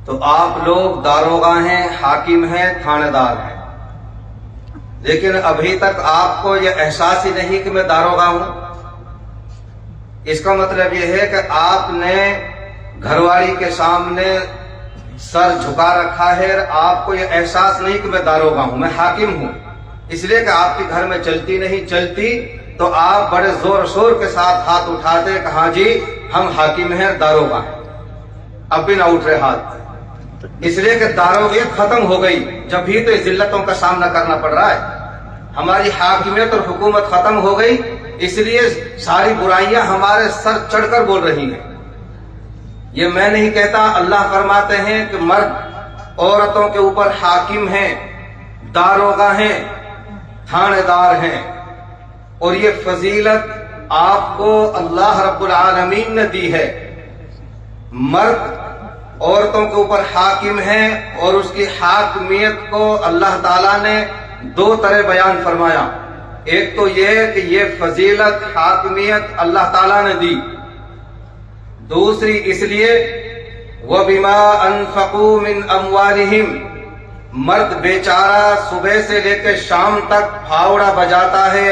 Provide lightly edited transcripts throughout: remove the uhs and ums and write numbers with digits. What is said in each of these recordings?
تو آپ لوگ داروغہ ہیں، حاکم ہیں، تھانے دار ہیں، لیکن ابھی تک آپ کو یہ احساس ہی نہیں کہ میں داروغہ ہوں۔ اس کا مطلب یہ ہے کہ آپ نے گھر والی کے سامنے سر جھکا رکھا ہے، آپ کو یہ احساس نہیں کہ میں داروغہ ہوں، میں حاکم ہوں، اس لیے کہ آپ کے گھر میں چلتی نہیں چلتی تو آپ بڑے زور شور کے ساتھ ہاتھ اٹھاتے کہ ہاں جی ہم حاکم ہیں، داروغہ ہیں۔ اب بھی نہ اٹھ رہے ہاتھ، اس لیے کہ داروغیت ختم ہو گئی، جب بھی تو ذلتوں کا سامنا کرنا پڑ رہا ہے۔ ہماری حاکمیت اور حکومت ختم ہو گئی، اس لیے ساری برائیاں ہمارے سر چڑھ کر بول رہی ہیں۔ یہ میں نہیں کہتا، اللہ فرماتے ہیں کہ مرد عورتوں کے اوپر حاکم ہیں، داروغہ ہیں، تھانے دار ہیں، اور یہ فضیلت آپ کو اللہ رب العالمین نے دی ہے۔ مرد عورتوں کے اوپر حاکم ہے اور اس کی حاکمیت کو اللہ تعالیٰ نے دو طرح بیان فرمایا۔ ایک تو یہ کہ یہ فضیلت حاکمیت اللہ تعالیٰ نے دی، دوسری اس لیے وَبِمَا أَنفَقُوا مِنْ أَمْوَالِهِمْ، مرد بیچارہ صبح سے لے کے شام تک پھاوڑا بجاتا ہے،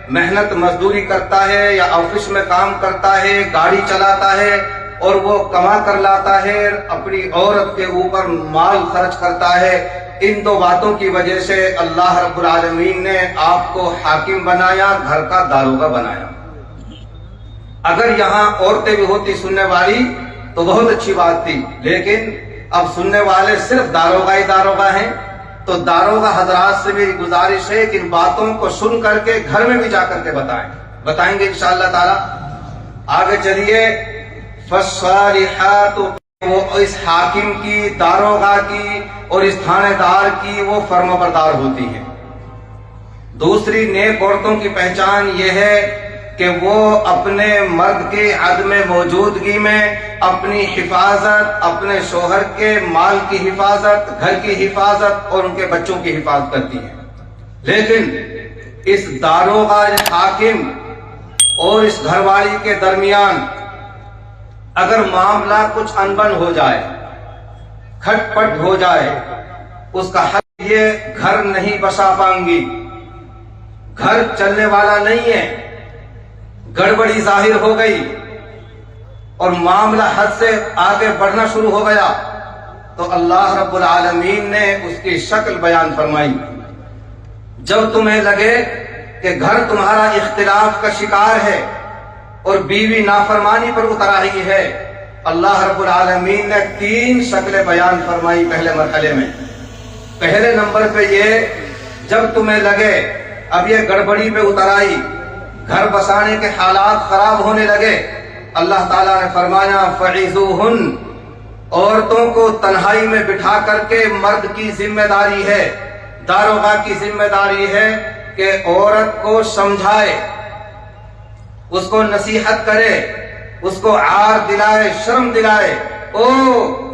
محنت مزدوری کرتا ہے یا آفس میں کام کرتا ہے، گاڑی چلاتا ہے اور وہ کما کر لاتا ہے، اپنی عورت کے اوپر مال خرچ کرتا ہے۔ ان دو باتوں کی وجہ سے اللہ رب العالمین نے آپ کو حاکم بنایا، گھر کا داروغہ بنایا۔ اگر یہاں عورتیں بھی ہوتی سننے والی تو بہت اچھی بات تھی، لیکن اب سننے والے صرف داروغہ ہی داروغہ ہیں۔ تو داروغہ حضرات سے میری گزارش ہے کہ ان باتوں کو سن کر کے گھر میں بھی جا کر کے بتائیں گے انشاءاللہ تعالی۔ آگے چلیے، فالصالحات، وہ اس حاکم کی، داروغہ کی اور اس تھانے دار کی وہ فرمانبردار ہوتی ہے۔ دوسری نیک عورتوں کی پہچان یہ ہے کہ وہ اپنے مرد کی عدم موجودگی میں اپنی حفاظت، اپنے شوہر کے مال کی حفاظت، گھر کی حفاظت اور ان کے بچوں کی حفاظت کرتی ہے۔ لیکن اس داروغہ حاکم اور اس گھر والی کے درمیان اگر معاملہ کچھ انبن ہو جائے، کھٹ پٹ ہو جائے، اس کا حل یہ گھر نہیں بسا پائیں گی، گھر چلنے والا نہیں ہے، گڑبڑی ظاہر ہو گئی اور معاملہ حد سے آگے بڑھنا شروع ہو گیا، تو اللہ رب العالمین نے اس کی شکل بیان فرمائی۔ جب تمہیں لگے کہ گھر تمہارا اختلاف کا شکار ہے اور بیوی نافرمانی پر اتر آئی ہے، اللہ رب العالمین نے 3 شکلیں بیان فرمائی پہلے مرحلے میں۔ پہلے نمبر پہ یہ، جب تمہیں لگے اب یہ گڑبڑی پہ اتر آئی، گھر بسانے کے حالات خراب ہونے لگے، اللہ تعالیٰ نے فرمایا فَعِظُوهُنَّ، عورتوں کو تنہائی میں بٹھا کر کے مرد کی ذمہ داری ہے، داروغہ کی ذمہ داری ہے کہ عورت کو سمجھائے، اس کو نصیحت کرے، اس کو عار دلائے، شرم دلائے۔ او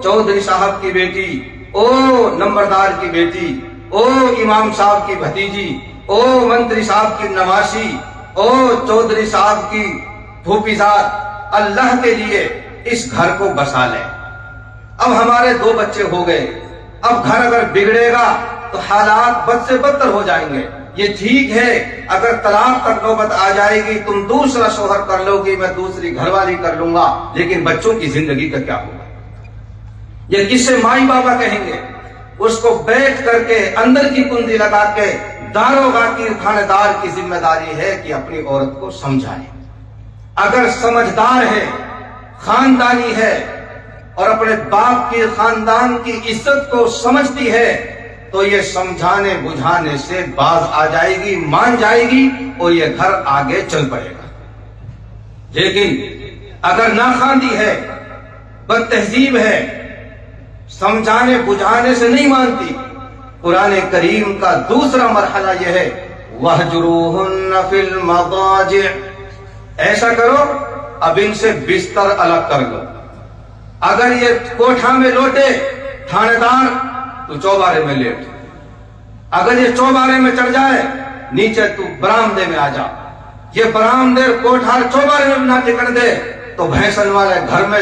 چودھری صاحب کی بیٹی، او نمبردار کی بیٹی، او امام صاحب کی بھتیجی، او منتری صاحب کی نواشی، او چودھری صاحب کی پھوپھی ذات، اللہ کے لیے اس گھر کو بسا لیں۔ اب ہمارے 2 بچے ہو گئے، اب گھر اگر بگڑے گا تو حالات بد سے بدتر ہو جائیں گے۔ یہ ٹھیک ہے اگر طلاق تک نوبت آ جائے گی، تم دوسرا شوہر کر لو گی، میں دوسری گھر والی کر لوں گا، لیکن بچوں کی زندگی کا کیا ہوگا؟ یہ کسے مائی بابا کہیں گے؟ اس کو بیٹھ کر کے اندر کی کنجی لگا کے داروغہ کی، تھانے دار کی ذمہ داری ہے کہ اپنی عورت کو سمجھائے۔ اگر سمجھدار ہے، خاندانی ہے اور اپنے باپ کی، خاندان کی عزت کو سمجھتی ہے تو یہ سمجھانے بجھانے سے باز آ جائے گی، مان جائے گی اور یہ گھر آگے چل پڑے گا۔ لیکن اگر ناخواندی ہے، بد تہذیب ہے، سمجھانے بجھانے سے نہیں مانتی، قرآن کریم کا دوسرا مرحلہ یہ ہے وَاهْجُرُوهُنَّ فِي الْمَضَاجِعِ، ایسا کرو اب ان سے بستر الگ کر لو۔ اگر یہ کوٹھا میں لوٹے تھانے دار تو چوبارے میں لیٹ، اگر یہ چوبارے میں چڑھ جائے نیچے تو برآمدے میں آ جا۔ یہ برآمدے کوٹھا چوبارے میں نہ ٹکن دے تو بھینسن والے گھر میں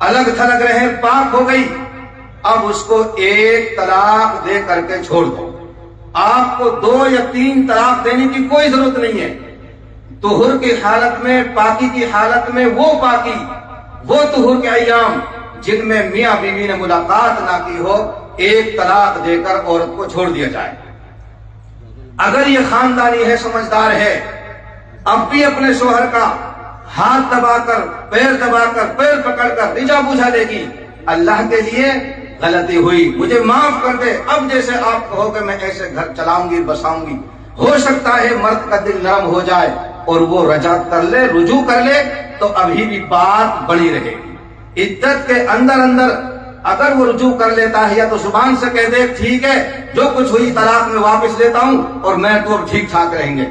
الگ تھلگ رہے، پاک ہو گئی، اب اس کو ایک طلاق دے کر کے چھوڑ دو۔ آپ کو 2 یا 3 طلاق دینے کی کوئی ضرورت نہیں ہے۔ طہر کی حالت میں، پاکی کی حالت میں وہ پاکی، وہ طہر کے ایام جن میں میاں بیوی نے ملاقات نہ کی ہو، ایک طلاق دے کر عورت کو چھوڑ دیا جائے۔ اگر یہ خاندانی ہے، سمجھدار ہے، اب بھی اپنے شوہر کا ہاتھ دبا کر، پیر دبا کر، پیر پکڑ کر رجا بوجھا لے گی، اللہ کے لیے غلطی ہوئی، مجھے معاف کر دے، اب جیسے آپ کہو کہ میں ایسے گھر چلاؤں گی، بساؤں گی، ہو سکتا ہے مرد کا دل نرم ہو جائے اور وہ رجعت کر لے، رجوع کر لے، تو ابھی بھی بات بڑی رہے گی۔ عدت کے اندر اگر وہ رجوع کر لیتا ہے یا تو زبان سے کہہ دے ٹھیک ہے جو کچھ ہوئی طلاق میں واپس لیتا ہوں اور میں تو اب ٹھیک ٹھاک رہیں گے،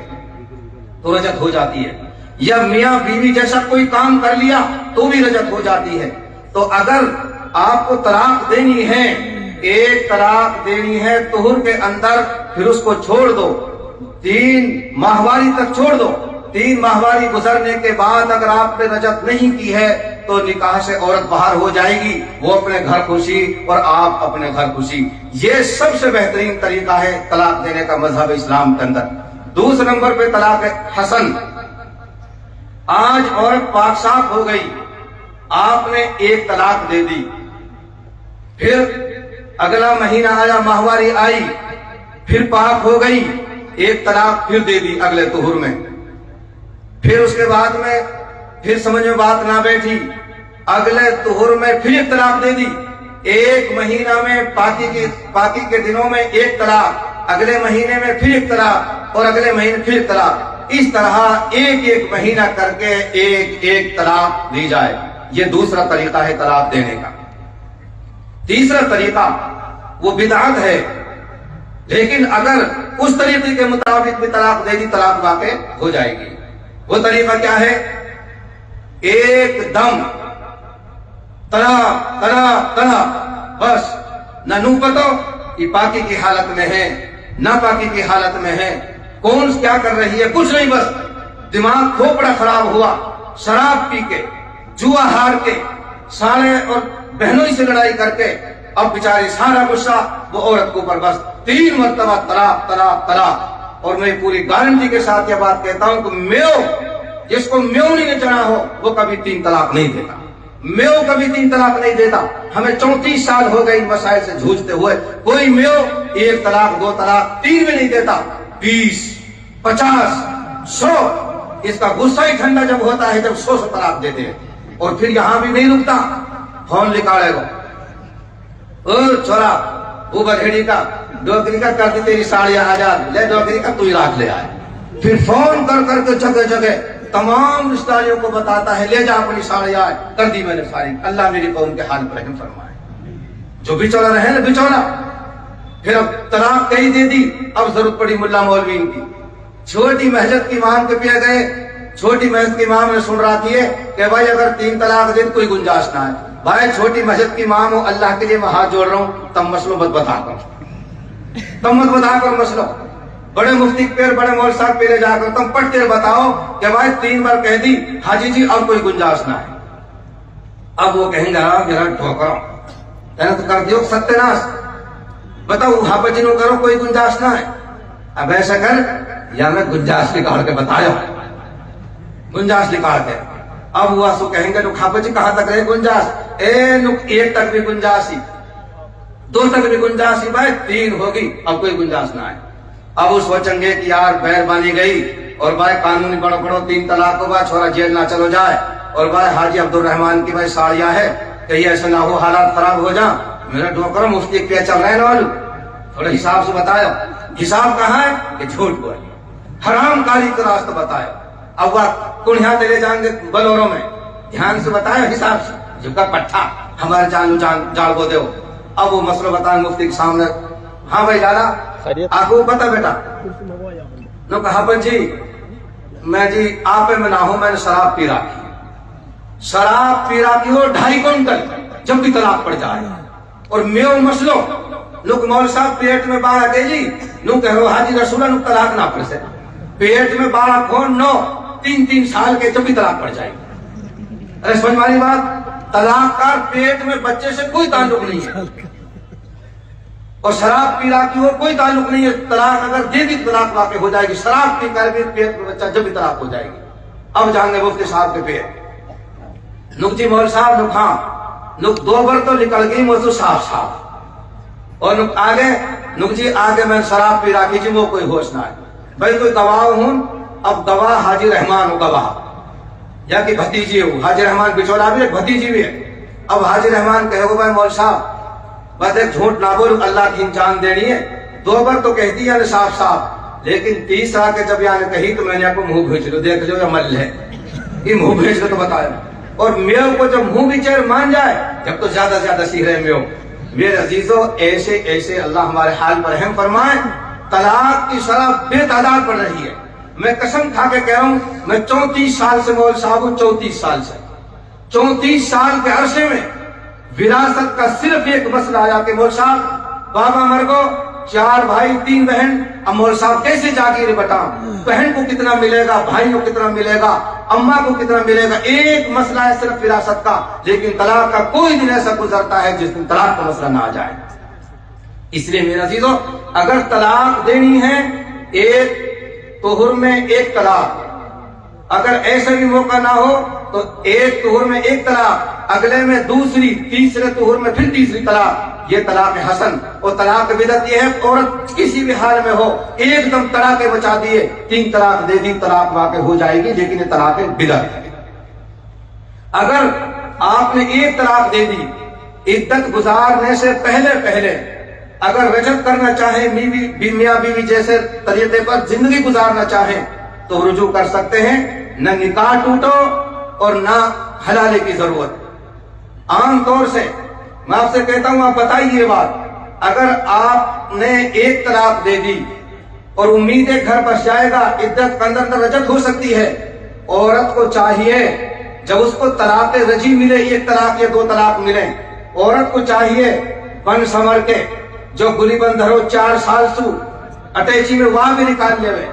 تو رجعت ہو جاتی ہے۔ یا میاں بیوی جیسا کوئی کام کر لیا تو بھی رجعت ہو جاتی ہے۔ تو اگر آپ کو طلاق دینی ہے، ایک طلاق دینی ہے طہر کے اندر، پھر اس کو چھوڑ دو، 3 ماہواری تک چھوڑ دو۔ 3 ماہواری گزرنے کے بعد اگر آپ نے رجعت نہیں کی ہے تو نکاح سے عورت باہر ہو جائے گی، وہ اپنے گھر خوشی اور آپ اپنے گھر خوشی۔ یہ سب سے بہترین طریقہ ہے طلاق دینے کا مذہب اسلام کے اندر۔ دوسرے نمبر پہ طلاق حسن۔ آج عورت پاک صاف ہو گئی، آپ نے ایک طلاق دے دی، پھر اگلا مہینہ آیا، ماہواری آئی، پھر پاک ہو گئی، ایک طلاق پھر دے دی اگلے طہر میں، پھر اس کے بعد میں پھر سمجھ میں بات نہ بیٹھی، اگلے طہر میں پھر ایک طلاق دے دی، ایک مہینہ میں پاکی کے دنوں میں ایک طلاق، اگلے مہینے میں پھر ایک طلاق اور اگلے مہینے پھر طلاق، اس طرح ایک مہینہ کر کے ایک طلاق دی جائے۔ یہ دوسرا طریقہ ہے طلاق دینے کا۔ تیسرا طریقہ وہ بدعت ہے، لیکن اگر اس طریقے کے مطابق بھی طلاق دے دی، طلاق واقع ہو جائے گی۔ وہ طریقہ کیا ہے؟ ایک دم طلاق طلاق طلاق، بس نہ نو پتو کہ پاکی کی حالت میں ہے نہ پاکی کی حالت میں ہے، کون کیا کر رہی ہے، کچھ نہیں، بس دماغ کھوپڑا خراب ہوا، شراب پی کے، جوا ہار کے، سارے اور بہنوں سے لڑائی کر کے، اب بیچاری سارا غصہ وہ عورت کے اوپر، بس 3 مرتبہ طلاق طلاق طلاق۔ اور میں پوری گارنٹی کے ساتھ یہ بات کہتا ہوں کہ جس کو میو نہیں چڑھا ہو وہ کبھی 3 طلاق نہیں دیتا، میو کبھی 3 طلاق نہیں دیتا۔ ہمیں 34 سال ہو گئے ان مسائل سے جھوجتے ہوئے، کوئی میو 1 طلاق 2 طلاق 3 بھی نہیں دیتا، 20 50 100۔ اس کا غصہ ہی ٹھنڈا جب ہوتا ہے جب 100 طلاق دیتے ہیں، اور پھر یہاں بھی نہیں رکتا، فون نکالے گا، او چھوڑا وہ بگھڑی کا ڈوگری کا کر دی تیری ساڑیاں آزاد، لے ڈوگری کا تو ہی رات لے آئے، پھر فون کر کر کے جگہ جگہ تمام رشتہ داریوں کو بتاتا ہے، لے جا اپنی ساڑیاں کر دی میں نے ساری۔ اللہ میری قوم کے حال پر رحم فرمائے۔ جو بچولا رہے نا بچولا، پھر اب طلاق کہیں دے دی، اب ضرورت پڑی ملا مولوین کی، چھوٹی مسجد کی امام کے پہ گئے، چھوٹی مسجد کی امام نے سن رہا تھی کہ بھائی اگر 3 طلاق دے کوئی گنجائش نہ ہے، بھائی چھوٹی مسجد کی امام ہو، اللہ کے لیے میں ہاتھ جوڑ رہا ہوں، تم مسئلہ مت بتا کر مسئلہ، بڑے مفتی پیر بڑے مول صاحب پیرے جا کر تم پڑھتے بتاؤ کہ بھائی 3 بار کہہ دی حاجی جی اب کوئی گنجائش نہ ہے۔ اب وہ کہیں گے میرا ٹھوکرا کہنا تو کر دیو ستیہ ناش، بتاؤ ہاپا جی نو کرو کوئی گنجائش نہ ہے، اب ایسا کر یا میں گنجائش نکال کے بتایا، گنجائش نکال کے، اب وہ سو کہیں گے تو کھاپا جی کہاں تک رہے گنجائش، 1 تک بھی گنجائش ہی، 2 تک بھی گنجائش ہی، بھائی 3 ہوگی اب کوئی گنجائش نہ ہے۔ اب وہ سوچیں گے کہ یار بہر بانی گئی اور بھائی قانونی بڑھو 3 طلاق کو بعد چھوڑا جیل نہ چلو جائے، اور بھائی حاجی عبد الرحمان کی بھائی ساڑیاں ہے، کہیں ایسا نہ ہو حالات خراب ہو جا، میرا ڈھوکرا مفتی پہ چل رہے ہیں نا، تھوڑا حساب سے بتایا، حساب کہاں ہے کہ جھوٹ بولی، حرام کاری کا راستہ بتایا، اب وہ کنیا لے جائیں گے بلوروں میں، دھیان سے بتایا حساب سے، جب کا پٹھا ہمارے جان کو دو۔ اب وہ مسئلہ بتائیں مفتی کے سامنے، ہاں بھائی لالا آپ کو پتا بیٹا نو کہا جی میں جی آپ میں نہ ہوں، میں نے شراب پی رہا کی ہو 2.5 کوئنٹل جب بھی طلاق پڑ جائے، اور میو مسلو لوگ مول صاحب پیٹ میں بارہ کے جی نو کہو حاجی رسولہ نو طلاق نہ پڑ سے، پیٹ میں 12 کھون 9 3 سال کے جب بھی طلاق پڑ جائے، ارے سمجھ والی بات، طلاق کا پیٹ میں بچے سے کوئی تعلق نہیں ہے، اور شراب پی رہا کی وہ کوئی تعلق نہیں ہے. طلاق اگر دے دی طلاق واقع ہو جائے گی. شراب پی کر بھی پیٹ میں بچہ جب بھی طلاق ہو جائے گی. اب جاننے مفتی صاحب کے پیٹ نک جی مول صاحب نک ہاں نک دو بار تو نکل گئی موضوع صاف صاف، اور نک آگے نک جی آگے میں شراب پی رہا کی جی وہ کوئی ہوش نہ ہے. بھائی کوئی گواہ ہوں، اب گواہ حاجی رحمان ہو گواہ یا کہ بھتیجی ہو. حاجی رحمان بچولا بھی ہے، بھتیجی بھی ہے. اب حاجی رحمان کہے گو بھائی مول صاحب بس ایک جھوٹ نہ بولو، اللہ کی جان دینی ہے. دو بار تو کہتی ہے صاف صاف، لیکن تیسرا کے جب یعنی کہی تو میں نے آپ کو منہ بھیج لو، دیکھ لو یہ عمل ہے، یہ منہ بھیج لو تو بتایا. اور میو کو جب منہ بھی چیر مان جائے جب تو زیادہ زیادہ سیرے میو. میرے عزیزوں ایسے ایسے اللہ ہمارے حال پر رحم فرمائے. طلاق کی شرح بے تعداد بڑھ رہی ہے. میں قسم کھا کے کہہ رہا ہوں، میں 34 سال سے مول صاحب ہوں، 34 سال سے 34 سال کے عرصے میں وراثت کا صرف ایک مسئلہ آیا کہ مول صاحب بابا مر گو، 4 بھائی 3 بہن، اب مول صاحب کیسے جاگیر بتاؤں، بہن کو کتنا ملے گا، بھائی کو کتنا ملے گا، اماں کو کتنا ملے گا. ایک مسئلہ ہے صرف وراثت کا. لیکن طلاق کا کوئی دن ایسا گزرتا ہے جس دن طلاق کا مسئلہ نہ آ جائے. اس لیے میرے عزیزوں اگر طلاق دینی ہے ایک طہر میں ایک طلاق، اگر ایسا بھی موقع نہ ہو تو ایک طہر میں ایک طلاق، اگلے میں دوسری، تیسرے طہر میں پھر تیسری طلاق، یہ طلاق حسن. اور طلاق بدعت یہ ہے عورت کسی بھی حال میں ہو ایک دم طلاق بچا دیے، 3 طلاق دے دی طلاق واقع ہو جائے گی، لیکن یہ طلاق بدعت ہے. اگر آپ نے ایک طلاق دے دی عدت گزارنے سے پہلے اگر رجعت کرنا چاہیں میاں بیوی جیسے طریقے پر زندگی گزارنا چاہیں تو رجوع کر سکتے ہیں. نہ نکاح ٹوٹو اور نہ حلالے کی ضرورت. عام طور سے میں آپ سے کہتا ہوں آپ بتائیے یہ بات، اگر آپ نے ایک طلاق دے دی اور امید ہے گھر بس جائے گا، عدت کے اندر رجعت ہو سکتی ہے. عورت کو چاہیے جب اس کو طلاق رجی ملے، ایک طلاق یا 2 طلاق ملے، عورت کو چاہیے بن سمر کے جو گلی بندر ہو 4 سال سو اٹیچی میں وہاں بھی نکال لے وے،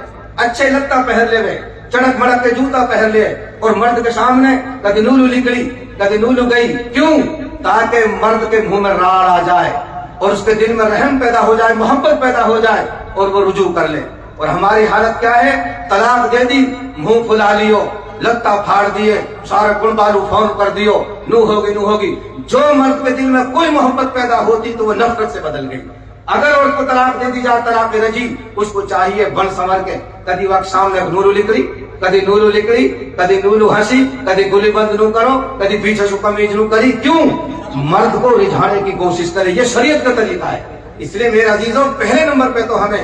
اچھے لتا پہن لے وے، چڑک مڑک کے جوتا پہن لے، اور مرد کے سامنے کدی نولو نکلی کدی نولو گئی. کیوں؟ تاکہ مرد کے منہ میں راڑ آ جائے اور اس کے دل میں رحم پیدا ہو جائے، محبت پیدا ہو جائے اور وہ رجوع کر لے. اور ہماری حالت کیا ہے؟ طلاق دے دی، منہ پھلا لیو، لتا پھاڑ دیے، سارے گل بالو فون کر دیو، نو ہوگی. جو مرد کے دل میں کوئی محبت پیدا ہوتی تو وہ نفرت سے بدل گئی. اگر عورت کو طلاق دے دی جائے طلاق رجی، اس کو چاہیے بن سمر کے کدی وقت سامنے نورو لکڑی کدی نولو ہنسی کدی گلی بند نو کرو کدی پیچھے سے کمیز نو کری. کیوں؟ مرد کو رجھانے کی کوشش کرے. یہ شریعت کا طریقہ ہے. اس لیے میرے عزیزوں پہلے نمبر پہ تو ہمیں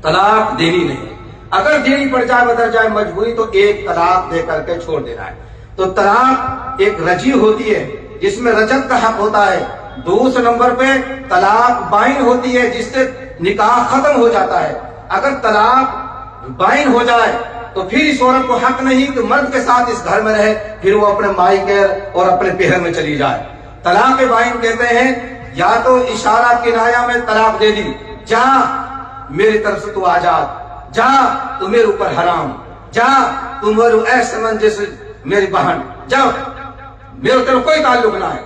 طلاق دینی نہیں. اگر دینی پڑ جائے بدل جائے مجبوری تو ایک طلاق دے کر کے چھوڑ دینا ہے. تو طلاق ایک رجی ہوتی ہے جس میں رجعت کا حق ہوتا ہے. دوسرے نمبر پہ طلاق بائن ہوتی ہے جس سے نکاح ختم ہو جاتا ہے. اگر طلاق بائن ہو جائے تو پھر اس عورت کو حق نہیں کہ مرد کے ساتھ اس گھر میں رہے، پھر وہ اپنے مائی کے اور اپنے پہر میں چلی جائے. طلاق بائن کہتے ہیں یا تو اشارہ کنایا میں طلاق دے دی، جا میری طرف سے تو آزاد، جا تو میرے اوپر حرام، جا تم ایسے من جیسے میری بہن، جا میرے طرف کوئی تعلق نہ ہے.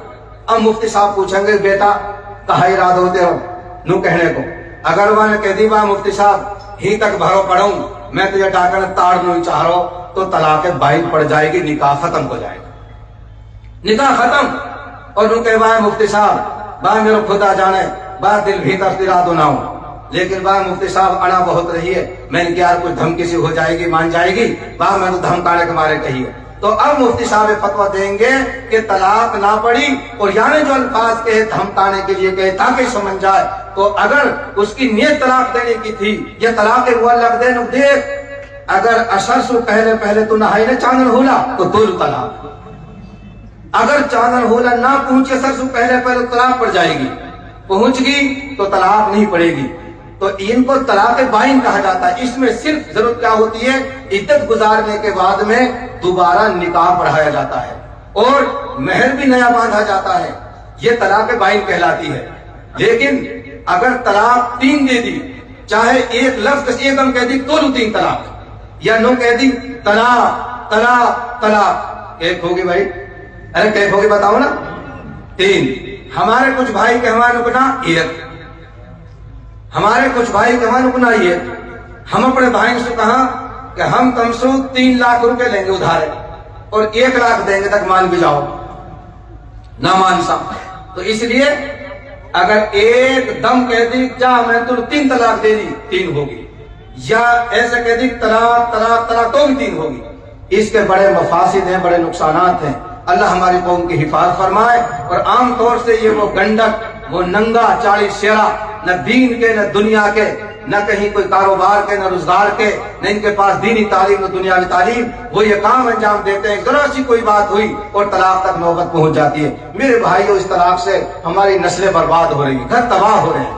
اب مفتی صاحب پوچھیں گے بیٹا کہا ارادہ ہوتے ہو نو کہنے کو، اگر وہ نے کہہ دی با مفتی صاحب ہی تک بھرو پڑھوں میں تجھے ڈاکر تاڑ نہیں چاہ رہا ہوں، تو طلاق بائن پڑ جائے گی، نکاح ختم ہو جائے گا، نکاح ختم. اور نو کہے با مفتی صاحب با میرے خدا جانے با دل بھیتر ارادہ نہ ہو، لیکن با مفتی صاحب انا بہت رہی ہے، میں نے کہا کچھ دھمکی سی ہو جائے گی مان جائے گی، با میں تو دھمکانے کے مارے کہیے. تو اب مفتی صاحب فتویٰ دیں گے کہ طلاق نہ پڑی، اور یعنی جو الفاظ کہے دھمکانے کے لیے کہے تاکہ سمجھ جائے. تو اگر اس کی نیت طلاق دینے کی تھی یہ طلاق وہ لگ دے نو دیکھ، اگر اثر سے پہلے تو نہائی نہ چاندن ہولا تو دور طلاق، اگر چاندن ہولا نہ پہنچے اثر سے پہلے طلاق پڑ جائے گی، پہنچ گئی تو طلاق نہیں پڑے گی. تو ان کو طلاق بائن کہا جاتا ہے. اس میں صرف ضرورت کیا ہوتی ہے؟ عدت گزارنے کے بعد میں دوبارہ نکاح پڑھایا جاتا ہے اور مہر بھی نیا باندھا جاتا ہے، یہ طلاق بائن کہلاتی ہے. لیکن اگر طلاق 3 دے دی، چاہے ایک لفظ ایک دم کہہ دی تو 3 طلاق، یا نو کہہ دی طلاق طلاق طلاق، ایک ہوگی بھائی ارے کیف ہوگی بتاؤ نا؟ 3. ہمارے کچھ بھائی کے ہمارے گنا 1. ہمارے کچھ بھائی کے ہمارے گنا 1. ہم اپنے بھائی سے کہا کہ ہم تم سے 3 لاکھ روپے لیں گے ادھارے اور 1 لاکھ دیں گے تک مان بھی جاؤ، نہ مان سا. تو اس لیے اگر ایک دم کہہ دی جا میں تو 3 طلاق دے دی 3 ہوگی، یا ایسے کہہ دی طلاق طلاق طلاق تو بھی 3 ہوگی. اس کے بڑے مفاسد ہیں، بڑے نقصانات ہیں. اللہ ہماری قوم کی حفاظت فرمائے. اور عام طور سے یہ وہ گنڈک، وہ ننگا چاڑی شیرا، نہ دین کے نہ دنیا کے، نہ کہیں کوئی کاروبار کے نہ روزگار کے، نہ ان کے پاس دینی تعلیم نہ دنیاوی تعلیم، وہ یہ کام انجام دیتے ہیں. ذرا سی کوئی بات ہوئی اور طلاق تک نوبت پہنچ جاتی ہے. میرے بھائیوں، اس طلاق سے ہماری نسلیں برباد ہو رہی ہیں، گھر تباہ ہو رہے ہیں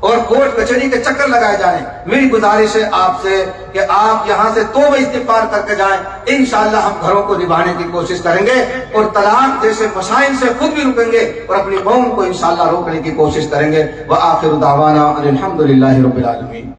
اور کورٹ کچہری کے چکر لگائے جا رہے ہیں. میری گزارش ہے آپ سے کہ آپ یہاں سے توبہ استغفار کر کے جائیں. انشاءاللہ ہم گھروں کو نبھانے کی کوشش کریں گے اور طلاق جیسے مسائل سے خود بھی رکیں گے اور اپنی قوم کو انشاءاللہ روکنے کی کوشش کریں گے. وآخر دعوانا الحمدللہ رب العالمین.